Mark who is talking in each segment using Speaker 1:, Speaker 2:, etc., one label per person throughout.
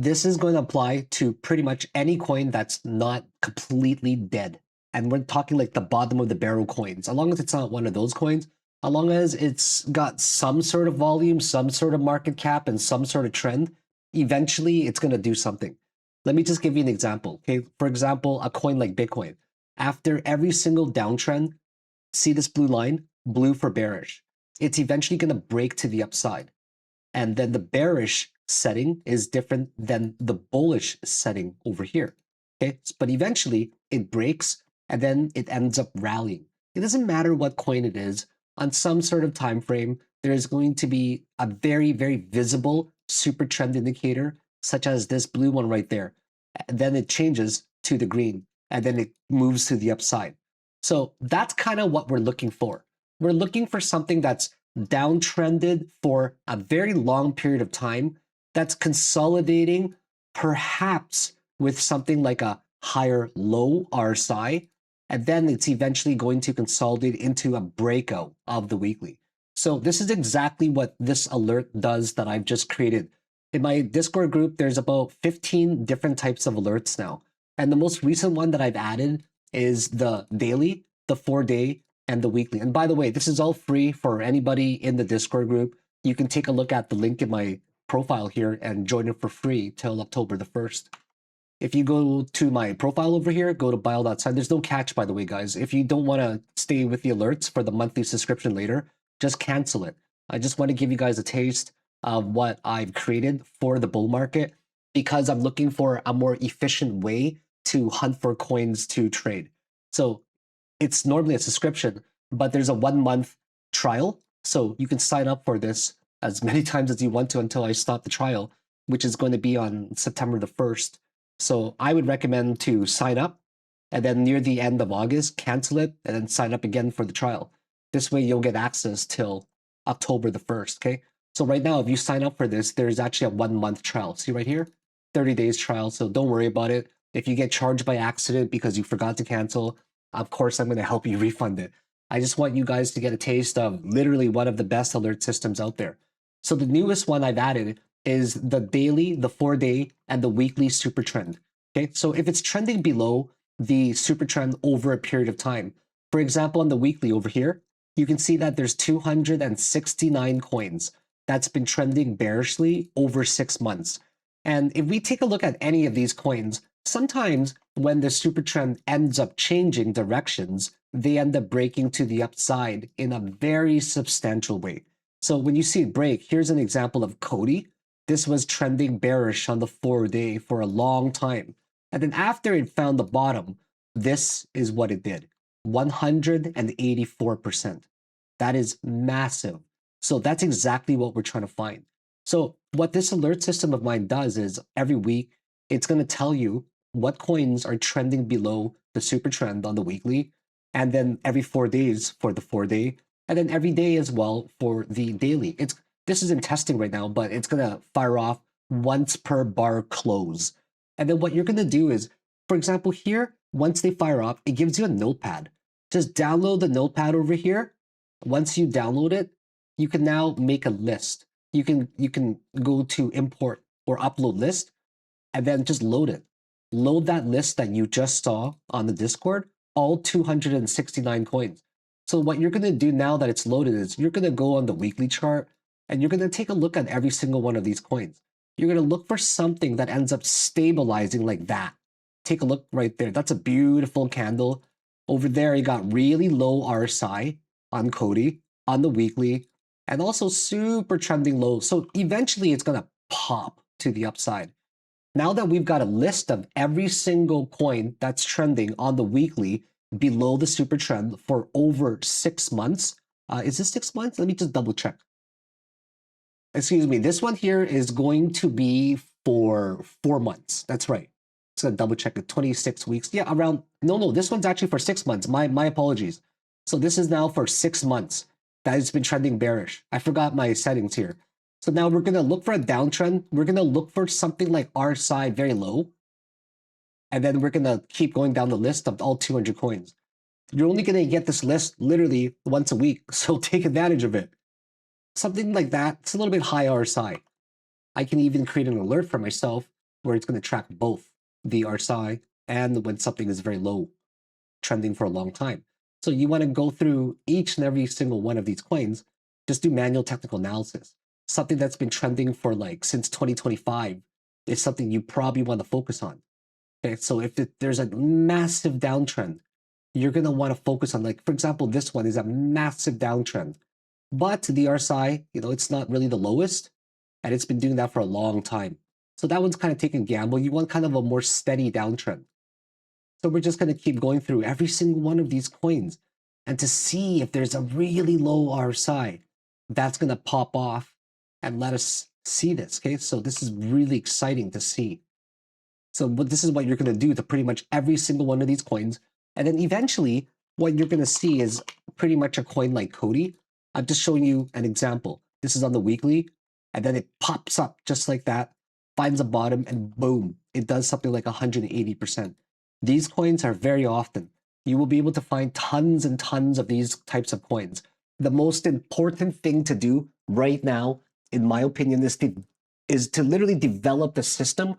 Speaker 1: this is going to apply to pretty much any coin that's not completely dead. And we're talking like the bottom of the barrel coins, as long as it's not one of those coins, as long as it's got some sort of volume, some sort of market cap, and some sort of trend, eventually it's going to do something. Let me just give you an example. Okay, for example, a coin like Bitcoin. After every single downtrend, see this blue line? Blue for bearish. It's eventually going to break to the upside. And then the bearish setting is different than the bullish setting over here. Okay, but eventually it breaks and then it ends up rallying. It doesn't matter what coin it is. On some sort of time frame, there is going to be a very, very visible super trend indicator, such as this blue one right there. And then it changes to the green, and then it moves to the upside. So that's kind of what we're looking for. We're looking for something that's downtrended for a very long period of time, that's consolidating, perhaps with something like a higher low RSI, and then it's eventually going to consolidate into a breakout of the weekly. So this is exactly what this alert does that I've just created. In my Discord group, there's about 15 different types of alerts now. And the most recent one that I've added is the daily, the 4-day, and the weekly. And by the way, this is all free for anybody in the Discord group. You can take a look at the link in my profile here and join it for free till October the 1st. If you go to my profile over here, go to bio.sign. There's no catch, by the way, guys. If you don't want to stay with the alerts for the monthly subscription later, just cancel it. I just want to give you guys a taste of what I've created for the bull market, because I'm looking for a more efficient way to hunt for coins to trade. So it's normally a subscription, but there's a 1-month trial. So you can sign up for this as many times as you want to until I stop the trial, which is going to be on September the 1st. So I would recommend to sign up, and then near the end of August, cancel it, and then sign up again for the trial. This way you'll get access till October the 1st, okay? So right now, if you sign up for this, there's actually a 1-month trial. See right here? 30 days trial, so don't worry about it. If you get charged by accident because you forgot to cancel, of course I'm going to help you refund it. I just want you guys to get a taste of literally one of the best alert systems out there. So the newest one I've added is the daily, the 4-day, and the weekly super trend. Okay, so if it's trending below the super trend over a period of time, for example, on the weekly over here, you can see that there's 269 coins that's been trending bearishly over 6 months. And if we take a look at any of these coins, sometimes when the super trend ends up changing directions, they end up breaking to the upside in a very substantial way. So when you see it break, here's an example of Cody. This was trending bearish on the 4-day for a long time. And then after it found the bottom, this is what it did. 184%. That is massive. So that's exactly what we're trying to find. So what this alert system of mine does is every week, it's going to tell you what coins are trending below the super trend on the weekly, and then every 4 days for the 4-day, and then every day as well for the daily. This is in testing right now, but it's going to fire off once per bar close. And then what you're going to do is, for example, here, once they fire off, it gives you a notepad. Just download the notepad over here. Once you download it, you can now make a list. You can go to import or upload list, and then just load it. Load that list that you just saw on the Discord, all 269 coins. So what you're going to do now that it's loaded is you're going to go on the weekly chart, and you're going to take a look at every single one of these coins. You're going to look for something that ends up stabilizing like that. Take a look right there. That's a beautiful candle. Over there, you got really low RSI on Cody, on the weekly, and also super trending low. So eventually it's going to pop to the upside. Now that we've got a list of every single coin that's trending on the weekly below the super trend for over 6 months. Is this 6 months? Let me just double check. Excuse me, this one here is going to be for 4 months. That's right. It's gonna double check it, 26 weeks. Yeah, around, no, this one's actually for 6 months. My apologies. So this is now for 6 months that it's been trending bearish. I forgot my settings here. So now we're gonna look for a downtrend. We're gonna look for something like RSI very low. And then we're gonna keep going down the list of all 200 coins. You're only gonna get this list literally once a week, so take advantage of it. Something like that, it's a little bit high RSI. I can even create an alert for myself where it's going to track both the RSI and when something is very low, trending for a long time. So you want to go through each and every single one of these coins, just do manual technical analysis. Something that's been trending for like since 2025 is something you probably want to focus on. Okay, so if there's a massive downtrend, you're going to want to focus on, like, for example, this one is a massive downtrend, but the RSI, it's not really the lowest, and it's been doing that for a long time. So that one's kind of taking a gamble. You want kind of a more steady downtrend. So we're just going to keep going through every single one of these coins, and to see if there's a really low RSI, that's going to pop off and let us see this. Okay, so this is really exciting to see. So this is what you're going to do to pretty much every single one of these coins. And then eventually, what you're going to see is pretty much a coin like Cody. I'm just showing you an example. This is on the weekly, and then it pops up just like that, finds a bottom, and boom, it does something like 180%. These coins are very often. You will be able to find tons and tons of these types of coins. The most important thing to do right now, in my opinion, is to literally develop the system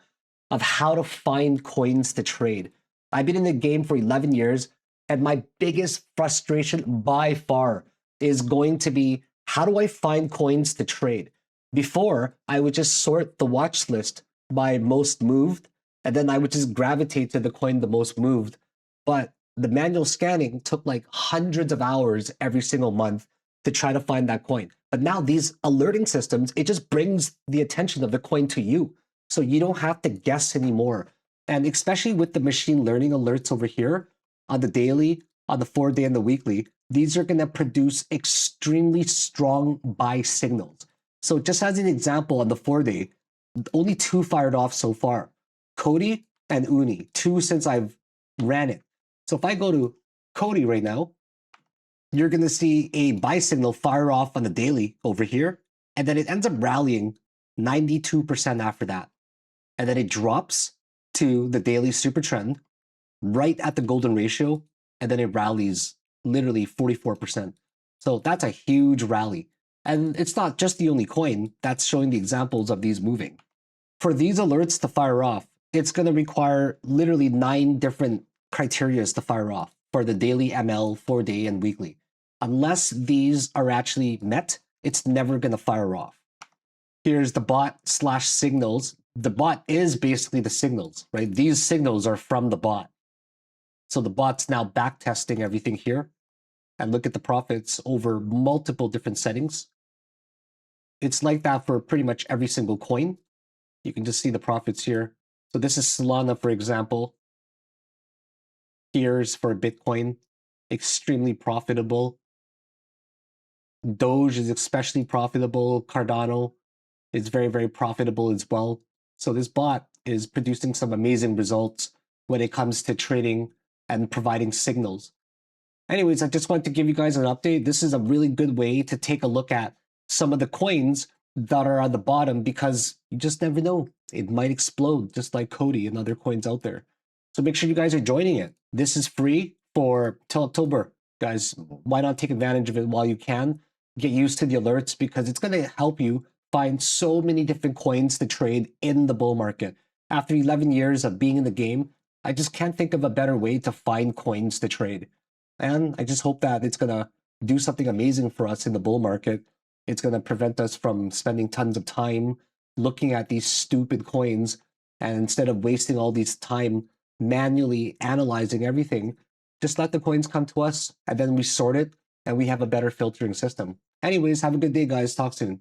Speaker 1: of how to find coins to trade. I've been in the game for 11 years, and my biggest frustration by far is going to be, how do I find coins to trade? Before, I would just sort the watch list by most moved, and then I would just gravitate to the coin the most moved. But the manual scanning took like hundreds of hours every single month to try to find that coin. But now these alerting systems, it just brings the attention of the coin to you. So you don't have to guess anymore. And especially with the machine learning alerts over here on the daily, on the 4-day, and the weekly, these are going to produce extremely strong buy signals. So just as an example, on the 4-day, only 2 fired off so far. Cody and Uni, 2 since I've ran it. So if I go to Cody right now, you're going to see a buy signal fire off on the daily over here, and then it ends up rallying 92% after that. And then it drops to the daily super trend right at the golden ratio, and then it rallies literally 44%. So that's a huge rally. And it's not just the only coin that's showing the examples of these moving. For these alerts to fire off, it's going to require literally 9 different criteria to fire off for the daily, ML, 4-day, and weekly. Unless these are actually met, it's never going to fire off. Here's the bot/signals. The bot is basically the signals, right? These signals are from the bot. So the bot's now back testing everything here. And look at the profits over multiple different settings. It's like that for pretty much every single coin. You can just see the profits here. So this is Solana, for example. Here's for Bitcoin, extremely profitable. Doge is especially profitable. Cardano is very, very profitable as well. So this bot is producing some amazing results when it comes to trading and providing signals. Anyways, I just wanted to give you guys an update. This is a really good way to take a look at some of the coins that are on the bottom, because you just never know. It might explode just like Cody and other coins out there. So make sure you guys are joining it. This is free for till October. Guys, why not take advantage of it while you can? Get used to the alerts, because it's going to help you find so many different coins to trade in the bull market. After 11 years of being in the game, I just can't think of a better way to find coins to trade. And I just hope that it's going to do something amazing for us in the bull market. It's going to prevent us from spending tons of time looking at these stupid coins, and instead of wasting all this time manually analyzing everything, just let the coins come to us, and then we sort it, and we have a better filtering system. Anyways, have a good day, guys. Talk soon.